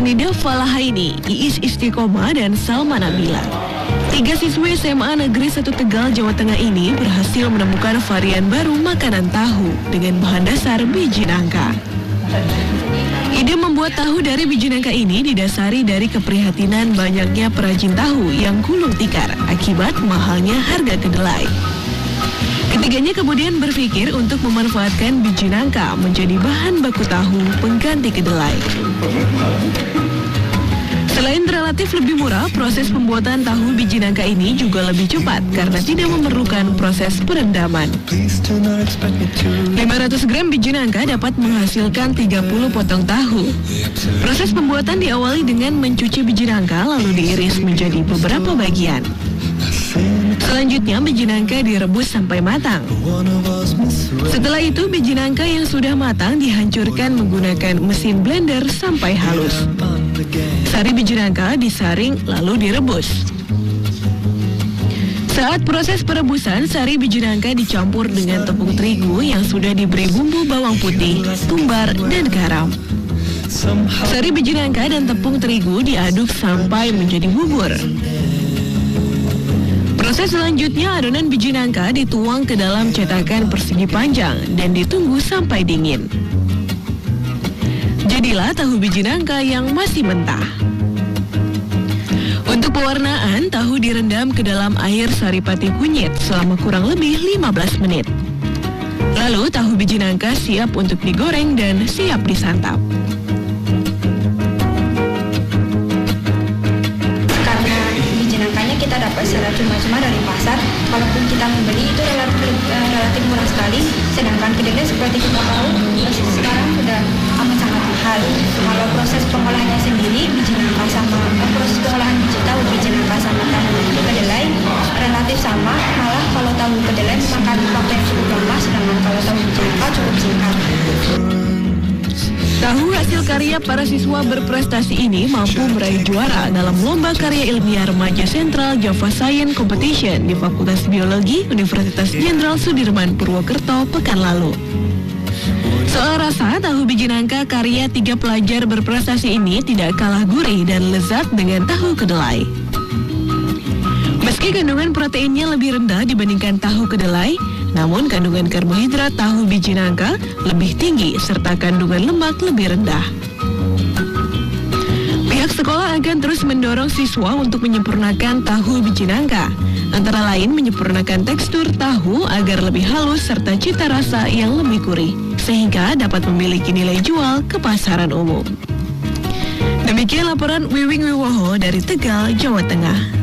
Sanida Falahaini, Iis Istiqomah, dan Salma Nabila. 3 siswi SMA Negeri 1 Tegal, Jawa Tengah ini berhasil menemukan varian baru makanan tahu dengan bahan dasar biji nangka. Ide membuat tahu dari biji nangka ini didasari dari keprihatinan banyaknya perajin tahu yang gulung tikar akibat mahalnya harga kedelai. Ketiganya kemudian berpikir untuk memanfaatkan biji nangka menjadi bahan baku tahu pengganti kedelai. Selain relatif lebih murah, proses pembuatan tahu biji nangka ini juga lebih cepat karena tidak memerlukan proses perendaman. 500 gram biji nangka dapat menghasilkan 30 potong tahu. Proses pembuatan diawali dengan mencuci biji nangka lalu diiris menjadi beberapa bagian. Selanjutnya biji nangka direbus sampai matang. Setelah itu biji nangka yang sudah matang dihancurkan menggunakan mesin blender sampai halus. Sari biji nangka disaring lalu direbus. Saat proses perebusan, sari biji nangka dicampur dengan tepung terigu yang sudah diberi bumbu bawang putih, tumbar, dan garam. Sari biji nangka dan tepung terigu diaduk sampai menjadi bubur. Proses selanjutnya, adonan biji nangka dituang ke dalam cetakan persegi panjang dan ditunggu sampai dingin. Jadilah tahu biji nangka yang masih mentah. Untuk pewarnaan, tahu direndam ke dalam air saripati kunyit selama kurang lebih 15 menit. Lalu tahu biji nangka siap untuk digoreng dan siap disantap. Kita dapat secara cuma-cuma dari pasar, kalaupun kita membeli itu relatif murah sekali, sedangkan kedelai seperti kita tahu sekarang sudah amat sangat mahal. Kalau proses pengolahannya sendiri, biji nangka sama proses pengolahan biji nangka sama tahu kedelai relatif sama, malah kalau tahu kedelai makan waktu yang cukup lama, sedangkan kalau tahu biji nangka cukup singkat. Tahu hasil karya para siswa berprestasi ini mampu meraih juara dalam Lomba Karya Ilmiah Remaja Sentral Java Science Competition di Fakultas Biologi Universitas Jenderal Sudirman Purwokerto pekan lalu. Soal rasa, tahu biji nangka karya 3 pelajar berprestasi ini tidak kalah gurih dan lezat dengan tahu kedelai. Meski kandungan proteinnya lebih rendah dibandingkan tahu kedelai, namun kandungan karbohidrat tahu biji nangka lebih tinggi serta kandungan lemak lebih rendah. Pihak sekolah akan terus mendorong siswa untuk menyempurnakan tahu biji nangka, antara lain menyempurnakan tekstur tahu agar lebih halus serta cita rasa yang lebih gurih, sehingga dapat memiliki nilai jual ke pasaran umum. Demikian laporan Wiwing Wiwoho dari Tegal, Jawa Tengah.